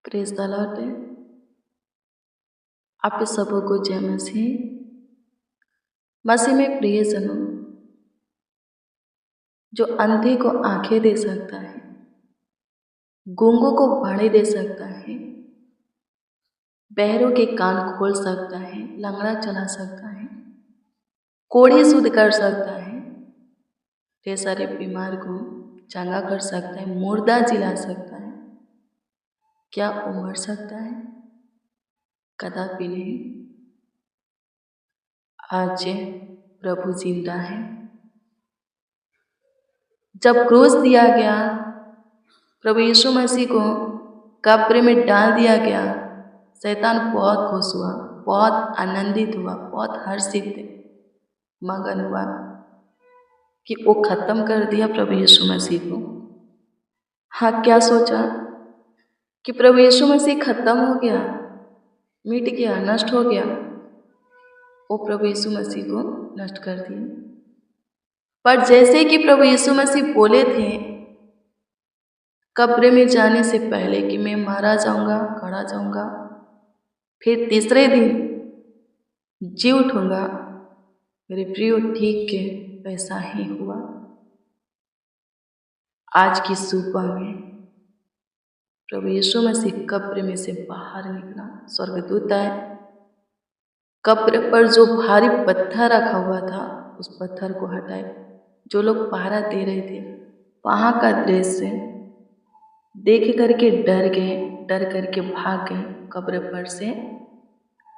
Praise the Lord. आप सबों को जय मसीह। मसीह में प्रियजनों, जो अंधे को आंखें दे सकता है, गूंगों को भाड़े दे सकता है, बहरों के कान खोल सकता है, लंगड़ा चला सकता है, कोढ़ी शुद्ध कर सकता है, ढेर सारे बीमार को चंगा कर सकता है, मुर्दा जिला सकता है, क्या वो मर सकता है? कदापि नहीं। आज प्रभु जिंदा है। जब क्रूस दिया गया, प्रभु यीशु मसीह को कब्र में डाल दिया गया, शैतान बहुत खुश हुआ, बहुत आनंदित हुआ, बहुत हर्षित मगन हुआ कि वो खत्म कर दिया प्रभु यीशु मसीह को। हाँ, क्या सोचा कि प्रभु यीशु मसीह खत्म हो गया, मिट गया, नष्ट हो गया। वो प्रभु यीशु मसीह को नष्ट कर दिया। पर जैसे कि प्रभु यीशु मसीह बोले थे कब्र में जाने से पहले कि मैं मारा जाऊंगा, गड़ा जाऊंगा, फिर तीसरे दिन जी उठूंगा, मेरे प्रियो ठीक के वैसा ही हुआ। आज की सुबह में प्रभु यीशु मसीह कब्र में से बाहर निकला, स्वर्गदूत आए, कब्र पर जो भारी पत्थर रखा हुआ था उस पत्थर को हटाए। जो लोग पहरा दे रहे थे वहाँ का दृश्य देख करके डर गए, डर करके भाग गए, कब्र पर से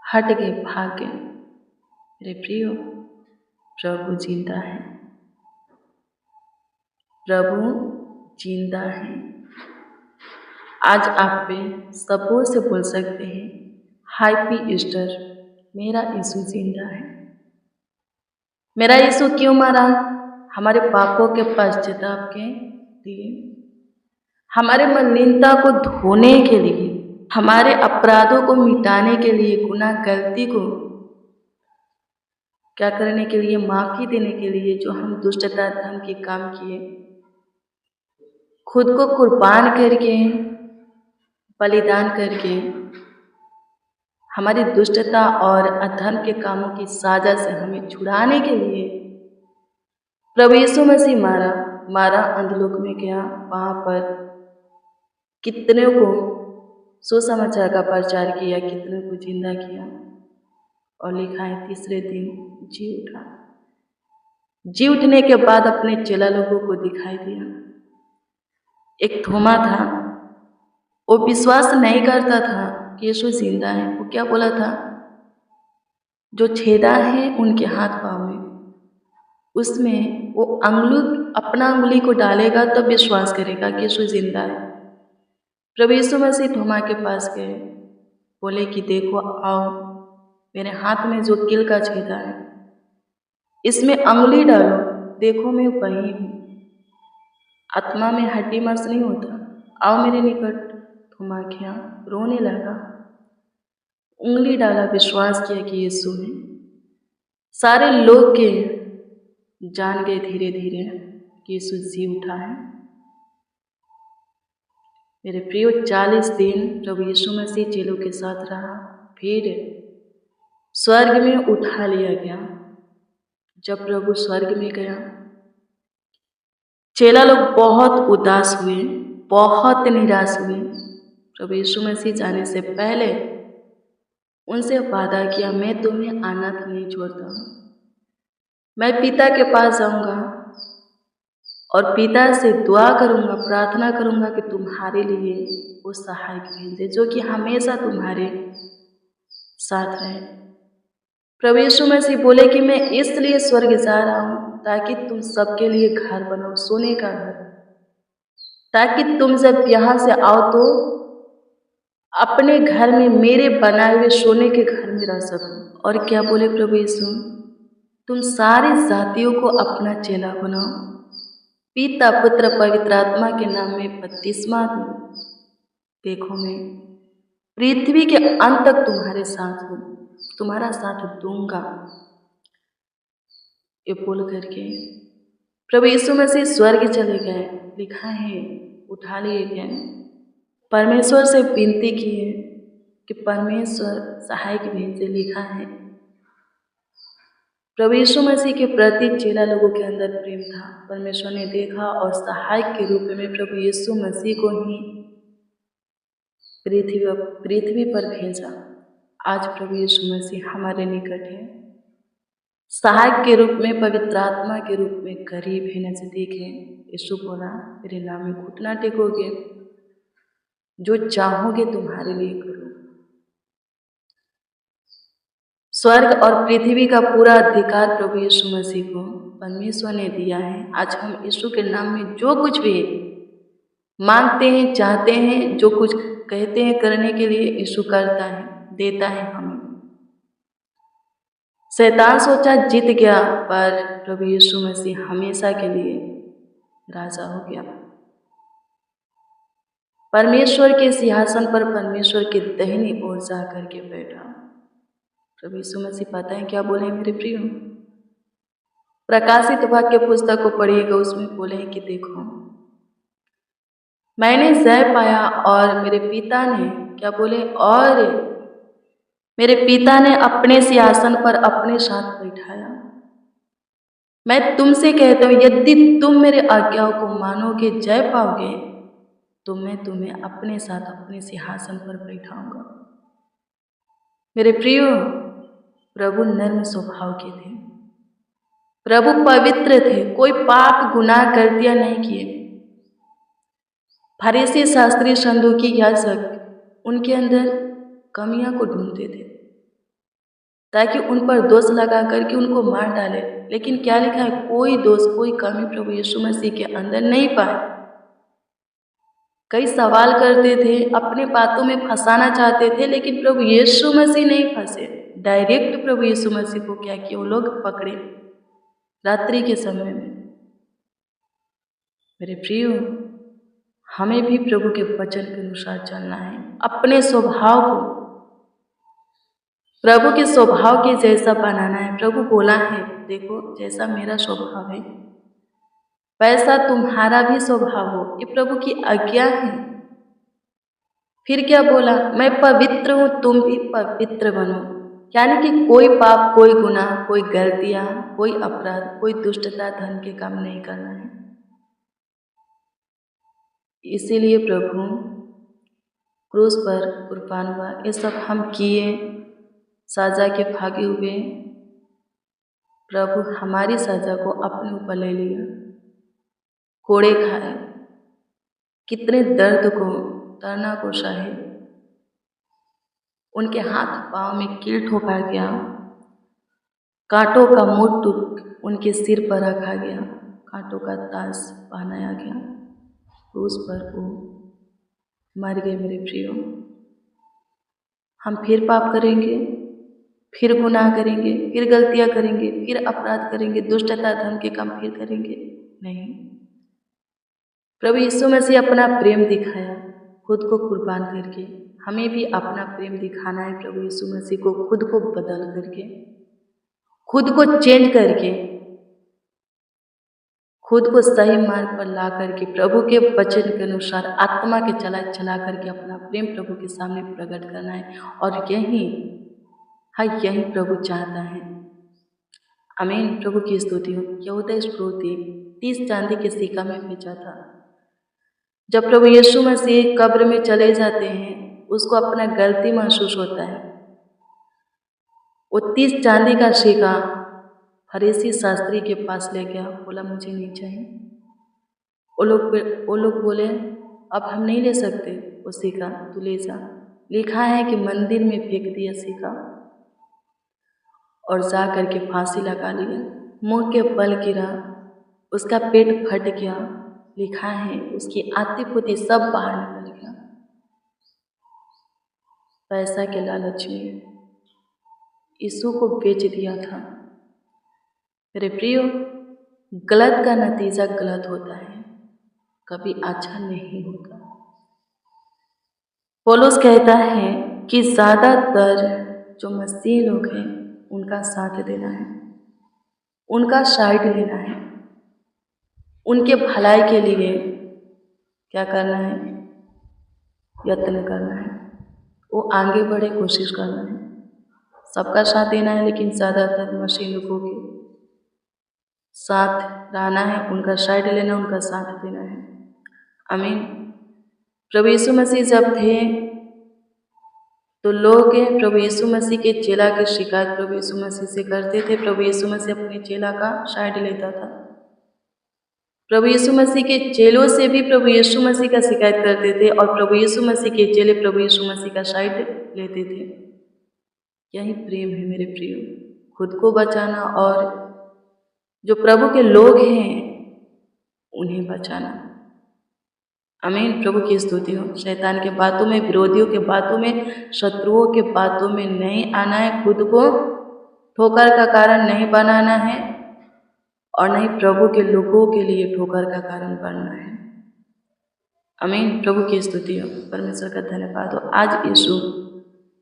हट गए, भाग गए। मेरे प्रियो, प्रभु जिंदा है, प्रभु जिंदा है। आज आप पे सबों से बोल सकते हैं हैप्पी ईस्टर, मेरा यीशु जिंदा है। मेरा यीशु क्यों मरा? हमारे पापों के पश्चाताप के लिए, हमारे मलिनता को धोने के लिए, हमारे अपराधों को मिटाने के लिए, गुनाह गलती को क्या करने के लिए, माफी देने के लिए, जो हम दुष्टता धर्म के काम किए, खुद को कुर्बान करके, बलिदान करके, हमारी दुष्टता और अधर्म के कामों की साजा से हमें छुड़ाने के लिए प्रभु यीशु मसीह मारा अंधलोक में गया। वहाँ पर कितने को सुसमाचार का प्रचार किया, कितने को जिंदा किया, और लिखा है तीसरे दिन जी उठा। जी उठने के बाद अपने चेला लोगों को दिखाई दिया। एक थोमा था, वो विश्वास नहीं करता था कि यीशु जिंदा है। वो क्या बोला था? जो छेदा है उनके हाथ पाँव में, उसमें वो अपना उंगली को डालेगा तब विश्वास करेगा कि यीशु जिंदा है। प्रभु यीशु मसीह थोमा के पास गए, बोले कि देखो, आओ, मेरे हाथ में जो कील का छेदा है इसमें अंगुली डालो, देखो मैं वही हूँ, आत्मा में हड्डी मांस नहीं होता, आओ मेरे निकट। थोमा गया, रोने लगा, उंगली डाला, विश्वास किया कि यीशु है। सारे लोग के जान गए धीरे धीरे कि यीशु जी उठा है। मेरे प्रियो, 40 दिन प्रभु यीशु मसीह चेलों के साथ रहा, फिर स्वर्ग में उठा लिया गया। जब प्रभु स्वर्ग में गया, चेला लोग बहुत उदास हुए, बहुत निराश हुए। प्रभु यीशु मसीह जाने से पहले उनसे वादा किया, मैं तुम्हें अनाथ नहीं छोड़ता हूँ, मैं पिता के पास जाऊंगा और पिता से दुआ करूंगा, प्रार्थना करूंगा कि तुम्हारे लिए वो सहायक भेज दे, जो कि हमेशा तुम्हारे साथ रहे। प्रभु यीशु मसीह बोले कि मैं इसलिए स्वर्ग जा रहा हूँ ताकि तुम सबके लिए घर बनाओ, सोने का घर, ताकि तुम जब यहाँ से आओ तो अपने घर में, मेरे बनाए हुए सोने के घर में रह सको। और क्या बोले प्रभु यीशु? तुम सारी जातियों को अपना चेला बनाओ, पिता पुत्र पवित्र आत्मा के नाम में बपतिस्मा दो, देखो मैं पृथ्वी के अंत तक तुम्हारे साथ हूँ, तुम्हारा साथ दूंगा। ये बोल करके प्रभु यीशु मसीह स्वर्ग चले गए। लिखा है उठा लिए गए। परमेश्वर से विनती की है कि परमेश्वर सहायक भेजे। लिखा है प्रभु यीशु मसीह के प्रति चेला लोगों के अंदर प्रेम था। परमेश्वर ने देखा और सहायक के रूप में प्रभु यीशु मसीह को ही पृथ्वी पर भेजा। आज प्रभु यीशु मसीह हमारे निकट है, सहायक के रूप में, पवित्र आत्मा के रूप में करीब है, नजदीक है। यीशु बोला मेरे नाम में घुटना टेकोगे, जो चाहोगे तुम्हारे लिए करूँ। स्वर्ग और पृथ्वी का पूरा अधिकार प्रभु यीशु मसीह को परमेश्वर ने दिया है। आज हम यीशु के नाम में जो कुछ भी मांगते हैं, चाहते हैं, जो कुछ कहते हैं करने के लिए, यीशु करता है, देता है हमें। शैतान सोचा जीत गया, पर प्रभु यीशु मसीह हमेशा के लिए राजा हो गया। परमेश्वर के सिंहासन पर परमेश्वर के दाहिनी ओर जा करके बैठा। प्रभु यीशु मसीह पता है क्या बोले मेरे प्रियो? प्रकाशित वाक्य पुस्तक को पढ़िएगा, उसमें बोले कि देखो मैंने जय पाया और मेरे पिता ने क्या बोले, और मेरे पिता ने अपने सिंहासन पर अपने साथ बैठाया। मैं तुमसे कहता हूँ यदि तुम मेरे आज्ञाओं को मानोगे, जय पाओगे, तो मैं तुम्हें अपने साथ अपने सिंहासन पर बैठाऊंगा। मेरे प्रियो, प्रभु नर्म स्वभाव के थे, प्रभु पवित्र थे, कोई पाप गुनाह गलतियां नहीं किए। फरीसी, शास्त्री, सदूकी, याजक उनके अंदर कमियां को ढूंढते थे ताकि उन पर दोष लगा करके उनको मार डाले। लेकिन क्या लिखा है? कोई दोष, कोई कमी प्रभु यीशु मसीह के अंदर नहीं पाए। कई सवाल करते थे, अपने बातों में फंसाना चाहते थे, लेकिन प्रभु यीशु मसीह नहीं फंसे। डायरेक्ट प्रभु यीशु मसीह को क्या किया? वो लोग पकड़े रात्रि के समय में। मेरे प्रियो, हमें भी प्रभु के वचन के अनुसार चलना है, अपने स्वभाव को प्रभु के स्वभाव के जैसा बनाना है। प्रभु बोला है देखो जैसा मेरा स्वभाव है वैसा तुम्हारा भी स्वभाव हो, ये प्रभु की आज्ञा है। फिर क्या बोला? मैं पवित्र हूँ, तुम भी पवित्र बनो। यानी कि कोई पाप, कोई गुनाह, कोई गलतियां, कोई अपराध, कोई दुष्टता, धन के काम नहीं करना है। इसीलिए प्रभु क्रूस पर कुर्बान हुआ। ये सब हम किए, सजा के भागे हुए, प्रभु हमारी सजा को अपने ऊपर ले लिया, कोड़े खाए, कितने दर्द को, तरना को सहे। उनके हाथ पांव में कील ठोका गया, कांटों का मुकुट उनके सिर पर रखा गया, कांटों का ताज पहनाया गया, क्रूस पर वो मर गए। मेरे प्रियो, हम फिर पाप करेंगे, फिर गुनाह करेंगे, फिर गलतियां करेंगे, फिर अपराध करेंगे, दुष्टता, धर्म के काम फिर करेंगे? नहीं। प्रभु यीशु मसीह अपना प्रेम दिखाया खुद को कुर्बान करके। हमें भी अपना प्रेम दिखाना है प्रभु यीशु मसीह को, खुद को बदल करके, खुद को चेंज करके, खुद को सही मार्ग पर ला करके, प्रभु के वचन के अनुसार आत्मा के चला करके अपना प्रेम प्रभु के सामने प्रकट करना है। और यही प्रभु चाहता है। आमीन। प्रभु की स्तुति हो। यहूदा इस्करियोती 30 चांदी के सिक्का में बेचा था। जब प्रभु यीशु मसीह कब्र में चले जाते हैं, उसको अपना गलती महसूस होता है। वो 30 चांदी का सिक्का फरीसी शास्त्री के पास ले गया, बोला मुझे नहीं चाहिए। वो लोग बोले अब हम नहीं ले सकते वो सिक्का, तू ले जा। लिखा है कि मंदिर में फेंक दिया सिक्का और जा करके फांसी लगा लिया। मुंह के बल गिरा, उसका पेट फट गया। लिखा है उसकी आती पुती सब बाहर निकल गया। पैसा के लालच में यीशु को बेच दिया था। मेरे प्रियो, गलत का नतीजा गलत होता है, कभी अच्छा नहीं होता। पौलुस कहता है कि ज़्यादातर जो मसीही लोग हैं उनका साथ देना है, उनका साइड लेना है, उनके भलाई के लिए क्या करना है? यत्न करना है, वो आगे बढ़े, कोशिश करना है, सबका साथ देना है, लेकिन ज़्यादातर मसीह लोगों के साथ रहना है, उनका साइड लेना, उनका साथ देना है। आमीन। प्रभु यीशु मसीह जब थे तो लोग प्रभु यीशु मसीह के चेला की शिकायत प्रभु यीशु मसीह से करते थे। प्रभु यीशु मसीह अपने चेला का साइड लेता था। प्रभु यीशु मसीह के चेलों से भी प्रभु यीशु मसीह का शिकायत करते थे और प्रभु यीशु मसीह के चेले प्रभु यीशु मसीह का साइड लेते थे। यही प्रेम है मेरे प्रियो, खुद को बचाना और जो प्रभु के लोग हैं उन्हें बचाना। आमीन। प्रभु की स्तुति हो। शैतान के बातों में, विरोधियों के बातों में, शत्रुओं के बातों में नहीं आना है, खुद को ठोकर का कारण नहीं बनाना है और नहीं प्रभु के लोगों के लिए ठोकर का कारण बनना है। आमीन। प्रभु की स्तुति हो, परमेश्वर का धन्यवाद हो। आज यीशु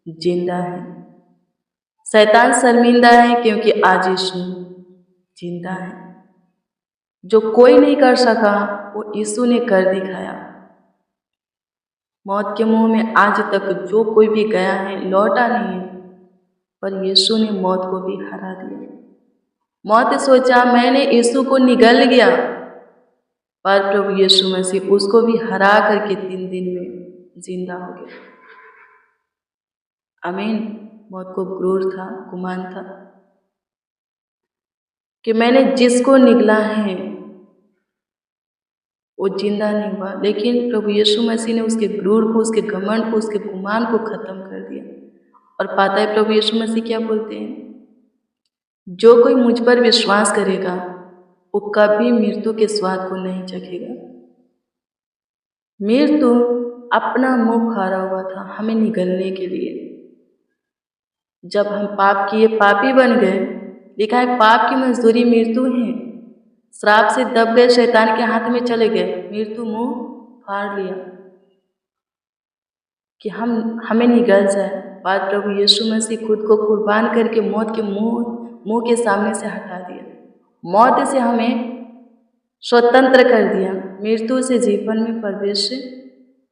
जिंदा है। शैतान शर्मिंदा है क्योंकि आज यीशु जिंदा है। जो कोई नहीं कर सका वो यीशु ने कर दिखाया। मौत के मुंह में आज तक जो कोई भी गया है लौटा नहीं है, पर यीशु ने मौत को भी हरा दिया। मौत सोचा मैंने यीशु को निगल गया, पर प्रभु यीशु मसीह उसको भी हरा करके 3 दिन में जिंदा हो गया। आमीन। मौत को गुरूर था, गुमान था कि मैंने जिसको निगला है वो जिंदा नहीं हुआ, लेकिन प्रभु यीशु मसीह ने उसके गुरूर को, उसके घमंड को, उसके गुमान को खत्म कर दिया। और पाता है प्रभु यीशु मसीह क्या बोलते हैं, जो कोई मुझ पर विश्वास करेगा वो कभी मृत्यु के स्वाद को नहीं चखेगा। मृत्यु अपना मुंह फाड़ा हुआ था हमें निगलने के लिए। जब हम पाप किए, पापी बन गए, लिखा है पाप की मजदूरी मृत्यु है। श्राप से दब गए, शैतान के हाथ में चले गए, मृत्यु मुंह फाड़ लिया कि हमें निगल जाए। बाद प्रभु यीशु मसीह खुद को कुर्बान करके मौत के मुंह के सामने से हटा दिया। मौत से हमें स्वतंत्र कर दिया, मृत्यु से जीवन में प्रवेश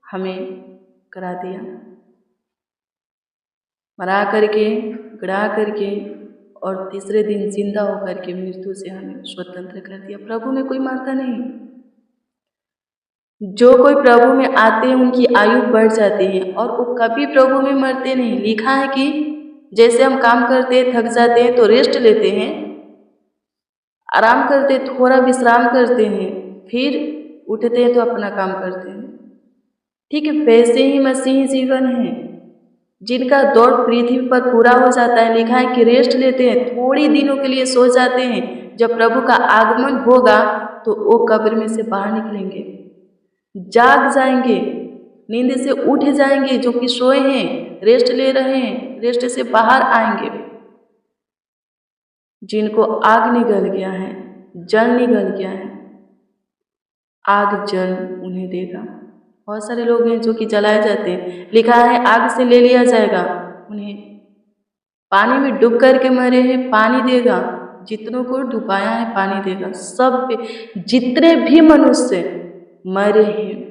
हमें करा दिया। मरा करके, गड़ा करके और तीसरे दिन जिंदा होकर के मृत्यु से हमें स्वतंत्र कर दिया। प्रभु में कोई मरता नहीं। जो कोई प्रभु में आते हैं उनकी आयु बढ़ जाती है और वो कभी प्रभु में मरते नहीं। लिखा है कि जैसे हम काम करते हैं, थक जाते हैं तो रेस्ट लेते हैं, आराम करते, थोड़ा विश्राम करते हैं, फिर उठते हैं तो अपना काम करते हैं। ठीक है, वैसे ही मसीही जीवन है। जिनका दौड़ पृथ्वी पर पूरा हो जाता है, लिखा है कि रेस्ट लेते हैं, थोड़ी दिनों के लिए सो जाते हैं। जब प्रभु का आगमन होगा तो वो कब्र में से बाहर निकलेंगे, जाग जाएंगे, नींद से उठ जाएंगे। जो कि सोए हैं, रेस्ट ले रहे हैं, रेस्ट से बाहर आएंगे। जिनको आग निगल गया है, जल निगल गया है, आग जल उन्हें देगा। बहुत सारे लोग हैं जो कि जलाए जाते हैं, लिखा है आग से ले लिया जाएगा उन्हें। पानी में डूब करके मरे हैं, पानी देगा। जितनों को डुबाया है पानी देगा। सब पे जितने भी मनुष्य मरे हैं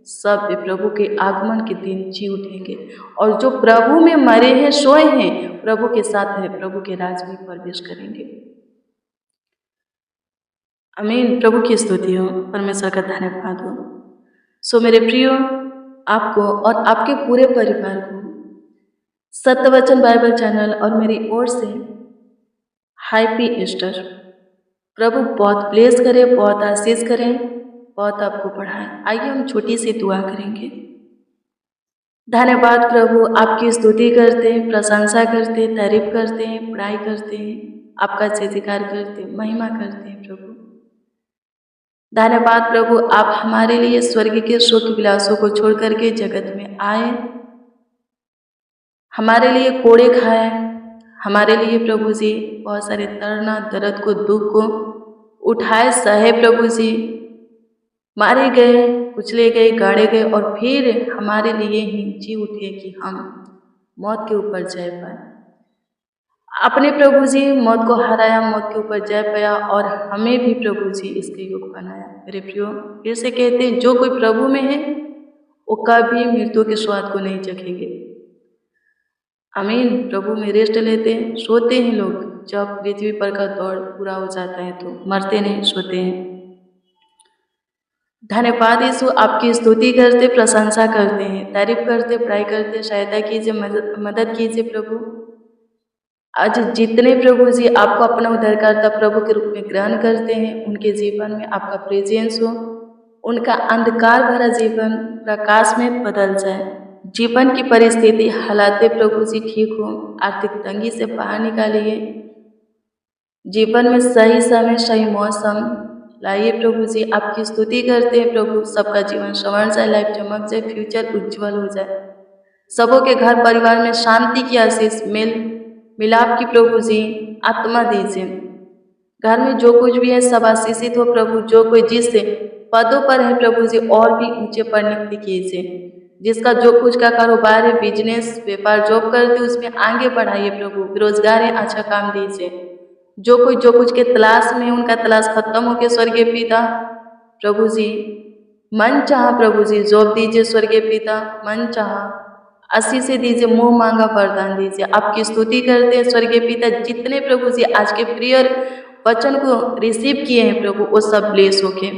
सब प्रभु के आगमन के दिन जी उठेंगे। और जो प्रभु में मरे हैं, सोए हैं, प्रभु के साथ है, प्रभु के राज में प्रवेश करेंगे। आमीन। प्रभु की स्तुति हो, परमेश्वर का धन्यवाद हो। सो मेरे प्रियो, आपको और आपके पूरे परिवार को सत्यवचन बाइबल चैनल और मेरी ओर से हैप्पी ईस्टर। प्रभु बहुत ब्लेस करे, बहुत आशीष करें, बहुत आपको बढ़ाएं। आइए हम छोटी सी दुआ करेंगे। धन्यवाद प्रभु, आपकी स्तुति करते हैं, प्रशंसा करते हैं, तारीफ करते हैं, बड़ाई करते हैं, आपका जयजयकार करते हैं, महिमा करते हैं। प्रभु धन्यवाद प्रभु, आप हमारे लिए स्वर्ग के सुख विलासों को छोड़ करके जगत में आए, हमारे लिए कोड़े खाए, हमारे लिए प्रभु जी बहुत सारे तड़ना, दर्द को, दुख को उठाए, सहे प्रभु जी, मारे गए, कुचले गए, गाड़े गए और फिर हमारे लिए ही जी उठे कि हम मौत के ऊपर जय पाए। अपने प्रभु जी मौत को हराया, मौत के ऊपर जय पाया और हमें भी प्रभु जी इसके योग बनाया। मेरे प्रियो, फिर से कहते हैं जो कोई प्रभु में है वो कभी मृत्यु के स्वाद को नहीं चखेंगे। आमीन। प्रभु में रेस्ट लेते हैं, सोते हैं लोग जब पृथ्वी पर का दौड़ पूरा हो जाता है तो मरते नहीं, सोते हैं। धन्यवाद यीशु, आपकी स्तुति करते, प्रशंसा करते हैं, तारीफ करते, पढ़ाई करते, सहायता कीजिए, मदद कीजिए प्रभु। आज जितने प्रभु जी आपको अपना उद्धारकर्ता प्रभु के रूप में ग्रहण करते हैं, उनके जीवन में आपका प्रेजेंस हो, उनका अंधकार भरा जीवन प्रकाश में बदल जाए। जीवन की परिस्थिति हालातें प्रभु जी ठीक हो, आर्थिक तंगी से बाहर निकालिए, जीवन में सही समय सही मौसम लाइए प्रभु जी। आपकी स्तुति करते हैं प्रभु, सबका जीवन संवर जाए, लाइफ चमक जाए, फ्यूचर उज्जवल हो जाए, सबों के घर परिवार में शांति की आशीष, मेल मिलाप की प्रभु जी आत्मा दीजिए। घर में जो कुछ भी है सब आशीषित हो प्रभु। जो कोई जिस पदों पर है प्रभु जी और भी ऊंचे पर नियुक्ति कीजिए। जिसका जो कुछ का कारोबार है, बिजनेस व्यापार जॉब करते उसमें आगे बढ़ाइए प्रभु। बेरोजगार है, अच्छा काम दीजिए। जो कुछ के तलाश में, उनका तलाश खत्म हो के स्वर्गीय पिता प्रभु जी मन चाहा प्रभु जी जॉब दीजिए। स्वर्गीय पिता मन चाहा आशीष से दीजिए, मुंह मांगा वरदान दीजिए। आपकी स्तुति करते हैं स्वर्गीय पिता। जितने प्रभु जी आज के प्रिय वचन को रिसीव किए हैं प्रभु, वो सब ब्लेस होके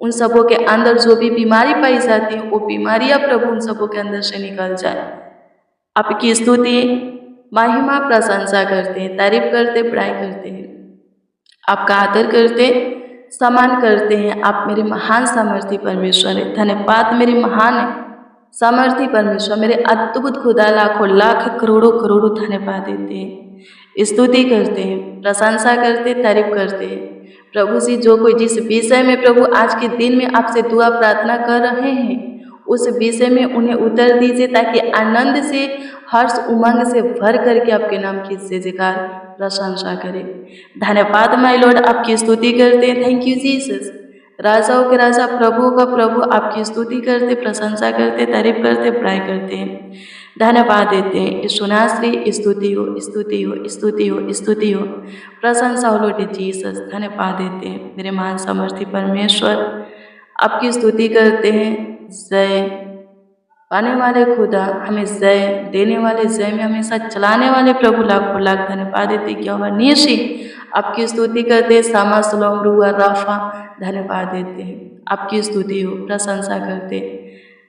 उन सबों के अंदर जो भी बीमारी पाई जाती है वो बीमारियां प्रभु उन सबों के अंदर से निकल जाए। आपकी स्तुति महिमा प्रशंसा करते हैं, तारीफ करते, पढ़ाई करते हैं, आपका आदर करते, सम्मान करते हैं। आप मेरे महान सामर्थी परमेश्वर है। धन्यवाद मेरे महान सामर्थी परमेश्वर, मेरे अद्भुत खुदा। लाखों लाख करोड़ों करोड़ों धन्यवाद देते हैं, स्तुति करते हैं, प्रशंसा करते, तारीफ करते हैं प्रभु जी। जो कोई जिस विषय में प्रभु आज के दिन में आपसे दुआ प्रार्थना कर रहे हैं, उस विषय में उन्हें उत्तर दीजिए, ताकि आनंद से, हर्ष उमंग से भर करके आपके नाम की जय जयकार प्रशंसा करें। धन्यवाद माय लॉर्ड, आपकी स्तुति करते हैं। Thank you Jesus. राजाओं के राजा, प्रभु का प्रभु, आपकी स्तुति करते, प्रशंसा करते, तारीफ करते, पढ़ाई करते हैं, धन्यवाद देते हैं। सुनाश्री स्तुति हो, स्तुति हो, स्तुति हो, स्तुति हो, प्रशंसा हो लॉर्ड जीसस। धन्यवाद देते हैं मेरे महान सामर्थी परमेश्वर, आपकी स्तुति करते हैं। जय पाने वाले खुदा, हमें जय देने वाले, जय में हमेशा चलाने वाले प्रभु, लाखों लाख धन्यवाद देते। क्या हुआ निशी, आपकी स्तुति करते हैं। सामा सलोम रुआ राफा, धन्यवाद देते हैं, आपकी स्तुति हो, प्रशंसा करते,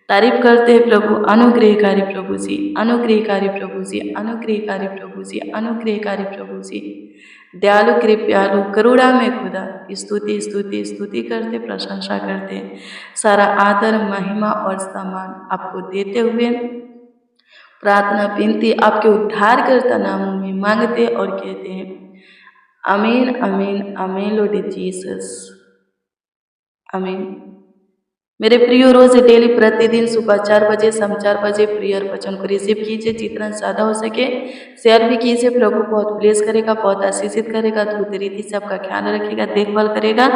तारीफ करते हैं प्रभु। अनुग्रहकारी प्रभु जी, अनुग्रहकारी प्रभु जी, अनुग्रहकारी प्रभु जी, अनुग्रहकारी प्रभु जी, दयालु कृपयालु करुणा में खुदा। स्तुति स्तुति स्तुति करते, प्रशंसा करते, सारा आदर महिमा और सम्मान आपको देते हुए प्रार्थना विनती आपके उद्धारकर्ता नामों में मांगते और कहते हैं आमीन, आमीन, आमीन लॉर्ड जीसस, आमीन। मेरे प्रियो, रोज डेली प्रतिदिन सुबह 4 बजे, शाम 4 बजे प्रेयर वचन को रिसीव कीजिए। जितना ज़्यादा हो सके शेयर भी कीजिए। प्रभु बहुत ब्लेस करेगा, बहुत आशीषित करेगा, अद्भुत रीति से आपका ख्याल रखेगा, देखभाल करेगा,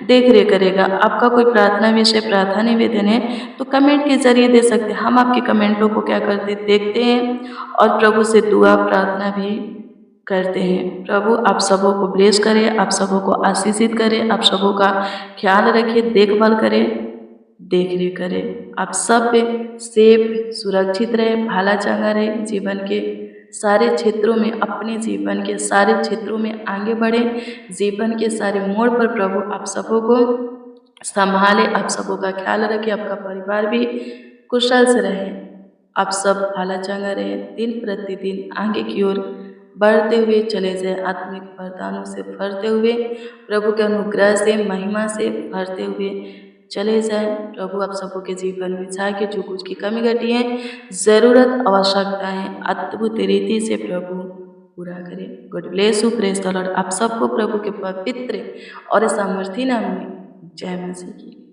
देख रेख करेगा। आपका कोई प्रार्थना विषय, प्रार्थना निवेदन है तो कमेंट के जरिए दे सकते हैं। हम आपके कमेंटों को क्या करते देखते हैं और प्रभु से दुआ प्रार्थना भी करते हैं। प्रभु आप सबों को ब्लेस करे, आप सबों को आशीषित करे, आप सबों का ख्याल रखे, देखभाल करे, देख रेख करे। आप सब सेफ सुरक्षित रहे, भाला चंगा रहे, जीवन के सारे क्षेत्रों में, अपने जीवन के सारे क्षेत्रों में आगे बढ़े, जीवन के सारे मोड़ पर प्रभु आप सबों को संभाले, आप सबों का ख्याल रखे, आपका परिवार भी कुशल से रहे, आप सब भाला चंगा रहे, दिन प्रतिदिन आगे की ओर बढ़ते हुए चले जाए, आत्मिक वरदानों से भरते हुए, प्रभु के अनुग्रह से, महिमा से भरते हुए चले जाए। प्रभु आप सबों के जीवन में जाके जो कुछ की कमी घटी है, ज़रूरत, आवश्यकता है, अद्भुत रीति से प्रभु पूरा करें। God bless you, praise the Lord. आप सबको प्रभु के पवित्र और सामर्थी नाम में जय मसीह की।